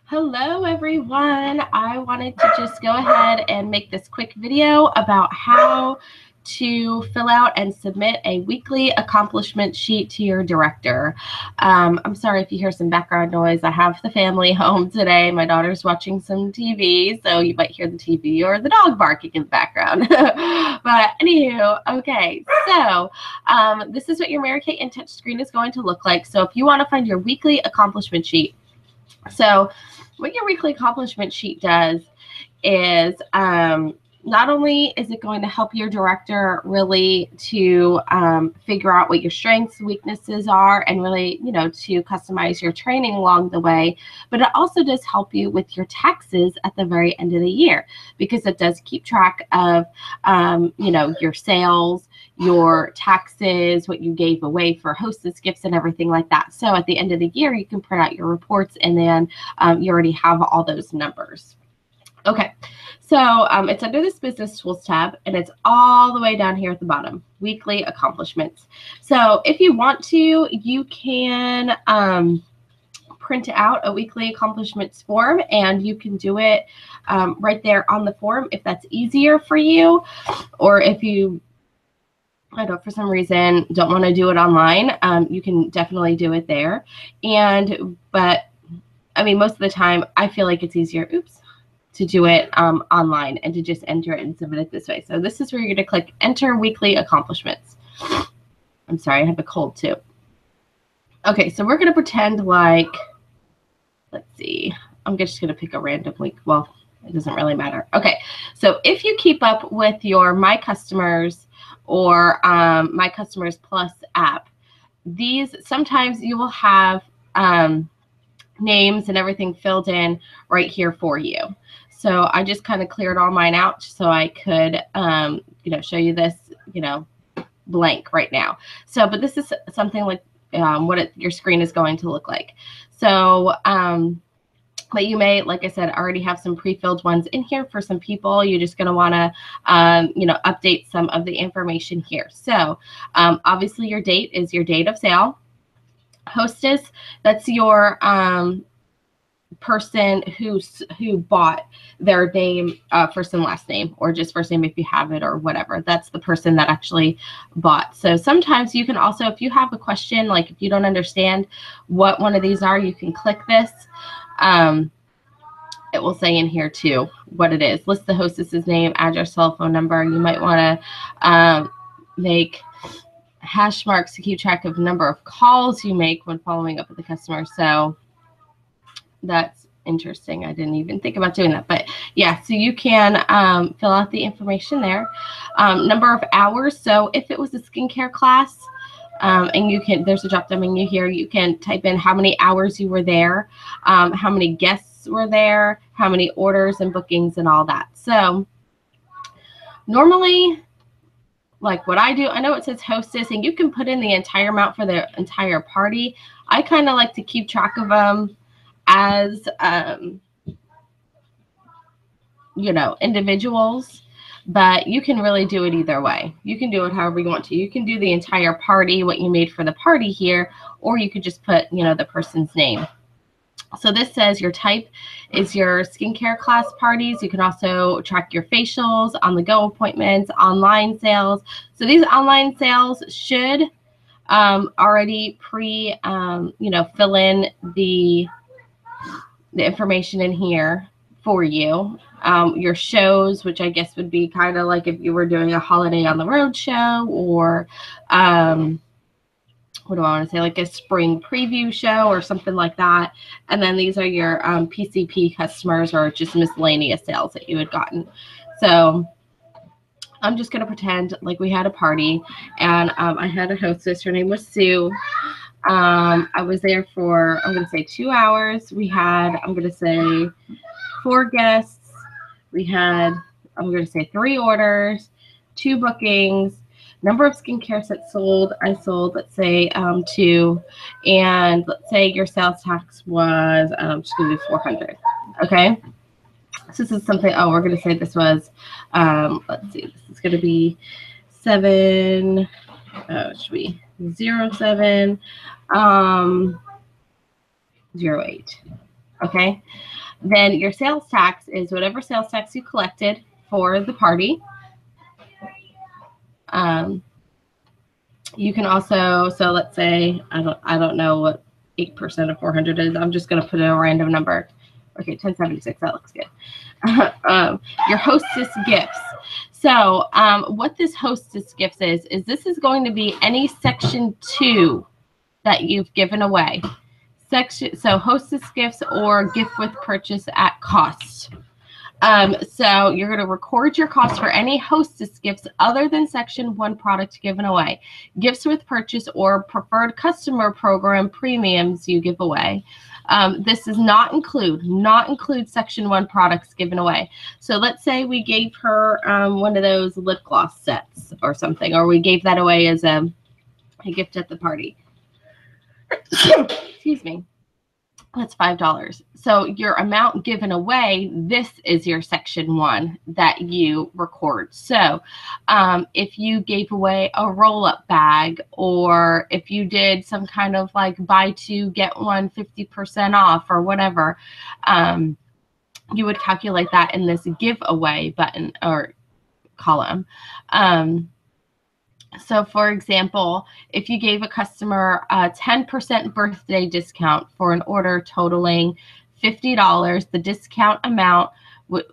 Hello everyone. I wanted to just go ahead and make this quick video about how to fill out and submit a weekly accomplishment sheet to your director. I'm sorry if you hear some background noise. I have the family home today. My daughter's watching some TV, so you might hear the TV or the dog barking in the background. But anywho, okay, so this is what your Mary Kate InTouch screen is going to look like. So if you want to find your weekly accomplishment sheet, so what your weekly accomplishment sheet does is not only is it going to help your director really to figure out what your strengths, weaknesses are, and really, to customize your training along the way, but it also does help you with your taxes at the very end of the year, because it does keep track of, your sales, your taxes, what you gave away for hostess gifts and everything like that. So at the end of the year, you can print out your reports, and then you already have all those numbers. Okay, so it's under this Business Tools tab, and it's all the way down here at the bottom, Weekly Accomplishments. So if you want to, you can print out a weekly accomplishments form, and you can do it right there on the form if that's easier for you, or if you, I don't, for some reason, don't want to do it online, you can definitely do it there. But I mean, most of the time, I feel like it's easier, to do it online and to just enter it and submit it this way. So this is where you're going to click Enter Weekly Accomplishments. I'm sorry, I have a cold too. Okay, so we're going to pretend like, let's see, I'm just going to pick a random week. Well, it doesn't really matter. Okay, so if you keep up with your My Customers or My Customers Plus app, these sometimes you will have names and everything filled in right here for you. So I just kind of cleared all mine out so I could, show you this, blank right now. So, but this is something like what your screen is going to look like. So, but you may, like I said, already have some pre-filled ones in here for some people. You're just going to want to, update some of the information here. So obviously your date is your date of sale. Hostess, that's your person who bought their name, first and last name, or just first name if you have it, or whatever. That's the person that actually bought. So sometimes you can also, if you have a question, like if you don't understand what one of these are, you can click this. It will say in here too what it is. List the hostess's name, address, cell phone number. You might want to make hash marks to keep track of the number of calls you make when following up with the customer. So that's interesting. I didn't even think about doing that. But yeah, so you can fill out the information there. Number of hours. So if it was a skincare class, and you can, there's a drop down menu here. You can type in how many hours you were there, how many guests were there, how many orders and bookings and all that. So normally, like what I do, I know it says hostess, and you can put in the entire amount for the entire party. I kind of like to keep track of them as, individuals, but you can really do it either way. You can do it however you want to. You can do the entire party, what you made for the party here, or you could just put, the person's name. So this says your type is your skincare class parties. You can also track your facials, on-the-go appointments, online sales. So these online sales should already fill in the information in here for you. Your shows, which I guess would be kind of like if you were doing a holiday on the road show, or what do I want to say, like a spring preview show or something like that. And then these are your PCP customers, or just miscellaneous sales that you had gotten. So I'm just going to pretend like we had a party, and I had a hostess. Her name was Sue. I was there for, I'm going to say 2 hours. We had, I'm going to say 4 guests. We had, I'm going to say 3 orders, 2 bookings. Number of skincare sets sold, I sold, let's say 2, and let's say your sales tax was, I'm just going to do 400, okay? So this is something, we're going to say this was, let's see, this is going to be 7, should be 07, 08, okay? Then your sales tax is whatever sales tax you collected for the party. You can also, so let's say, I don't know what 8% of 400 is. I'm just going to put in a random number. Okay, 1076, that looks good. Your hostess gifts. So what this hostess gifts is this is going to be any section 2 that you've given away. So hostess gifts or gift with purchase at cost. So you're going to record your costs for any hostess gifts other than section 1 product given away. Gifts with purchase or preferred customer program premiums you give away. This does not include section 1 products given away. So let's say we gave her one of those lip gloss sets or something, or we gave that away as a gift at the party. Excuse me. That's $5. So your amount given away, this is your section 1 that you record. So if you gave away a roll-up bag, or if you did some kind of like buy 2 get 1 50% off or whatever, you would calculate that in this giveaway button or column. So for example, if you gave a customer a 10% birthday discount for an order totaling $50, the discount amount would,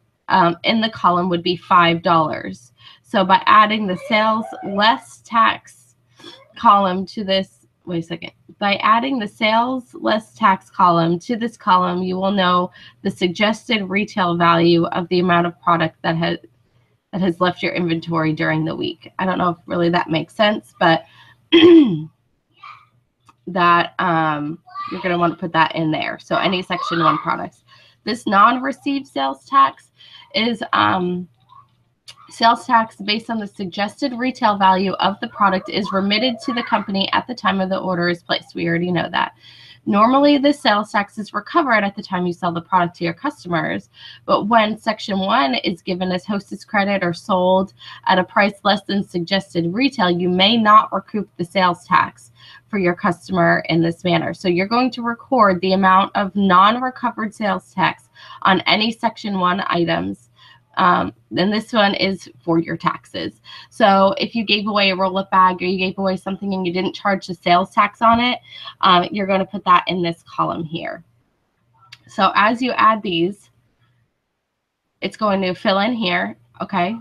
in the column would be $5. So by adding the sales less tax column to this, by adding the sales less tax column to this column, you will know the suggested retail value of the amount of product that has left your inventory during the week. I don't know if really that makes sense, but that you're going to want to put that in there. So any section 1 products. This non-received sales tax is sales tax based on the suggested retail value of the product is remitted to the company at the time of the order is placed. We already know that. Normally, the sales tax is recovered at the time you sell the product to your customers, but when section 1 is given as hostess credit or sold at a price less than suggested retail, you may not recoup the sales tax for your customer in this manner. So you're going to record the amount of non-recovered sales tax on any section 1 items. Then this one is for your taxes. So if you gave away a roll-up bag or you gave away something and you didn't charge the sales tax on it, you're going to put that in this column here. So as you add these, it's going to fill in here, okay?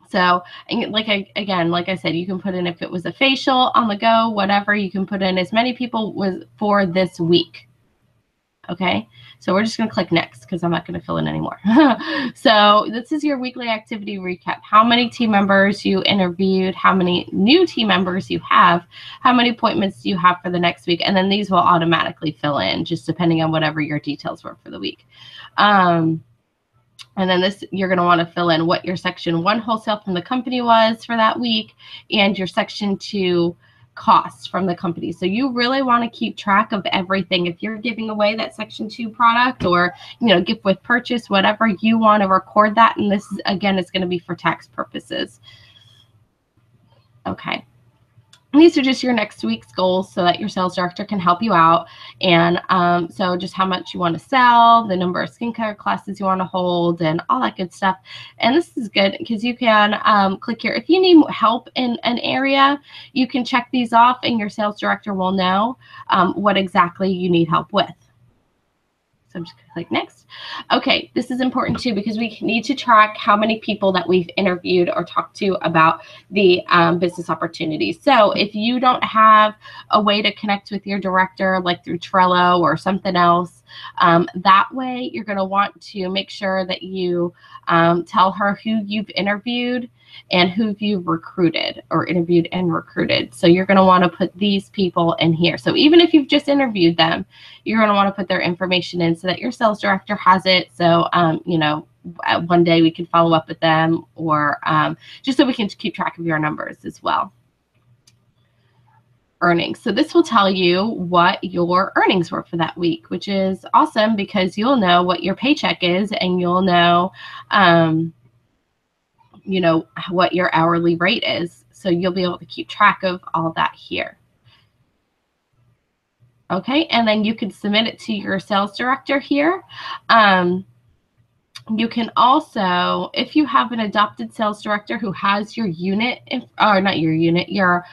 So, and like I said, you can put in if it was a facial, on the go, whatever, you can put in as many people for this week. Okay, so we're just going to click next because I'm not going to fill in anymore. So this is your weekly activity recap. How many team members you interviewed, how many new team members you have, how many appointments do you have for the next week, and then these will automatically fill in just depending on whatever your details were for the week. And then this, you're going to want to fill in what your section 1 wholesale from the company was for that week and your section 2 costs from the company. So you really want to keep track of everything. If you're giving away that section 2 product or, gift with purchase, whatever, you want to record that. And this is, again, it's going to be for tax purposes. Okay. These are just your next week's goals so that your sales director can help you out. And so just how much you want to sell, the number of skincare classes you want to hold, and all that good stuff. And this is good because you can click here. If you need help in an area, you can check these off and your sales director will know what exactly you need help with. So I'm just going to click next. Okay, this is important too because we need to track how many people that we've interviewed or talked to about the business opportunities. So if you don't have a way to connect with your director, like through Trello or something else, that way you're going to want to make sure that you tell her who you've interviewed and who you've recruited or interviewed and recruited. So you're going to want to put these people in here. So even if you've just interviewed them, you're going to want to put their information in so that your sales director has it. So, one day we can follow up with them or just so we can keep track of your numbers as well. Earnings. So this will tell you what your earnings were for that week, which is awesome because you'll know what your paycheck is and you'll know, what your hourly rate is. So you'll be able to keep track of all of that here. Okay, and then you can submit it to your sales director here. You can also, if you have an adopted sales director who has your unit, or not your unit, your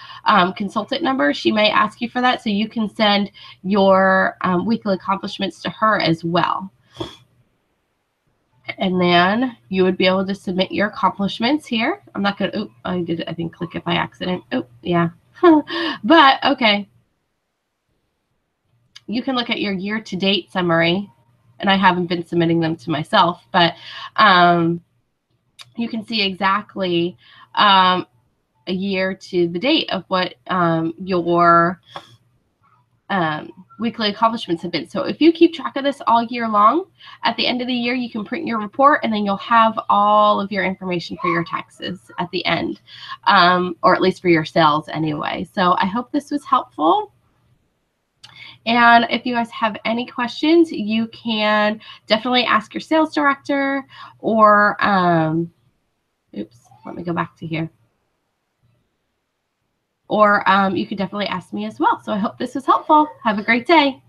consultant number, she may ask you for that. So you can send your weekly accomplishments to her as well. And then you would be able to submit your accomplishments here. I'm not going to, oh, I didn't click it by accident. Oh, yeah. But, okay. You can look at your year-to-date summary, and I haven't been submitting them to myself, but you can see exactly a year to the date of what your weekly accomplishments have been. So if you keep track of this all year long, at the end of the year, you can print your report, and then you'll have all of your information for your taxes at the end, or at least for your sales anyway. So I hope this was helpful. And if you guys have any questions, you can definitely ask your sales director, or, oops, let me go back to here. Or you could definitely ask me as well. So I hope this was helpful. Have a great day.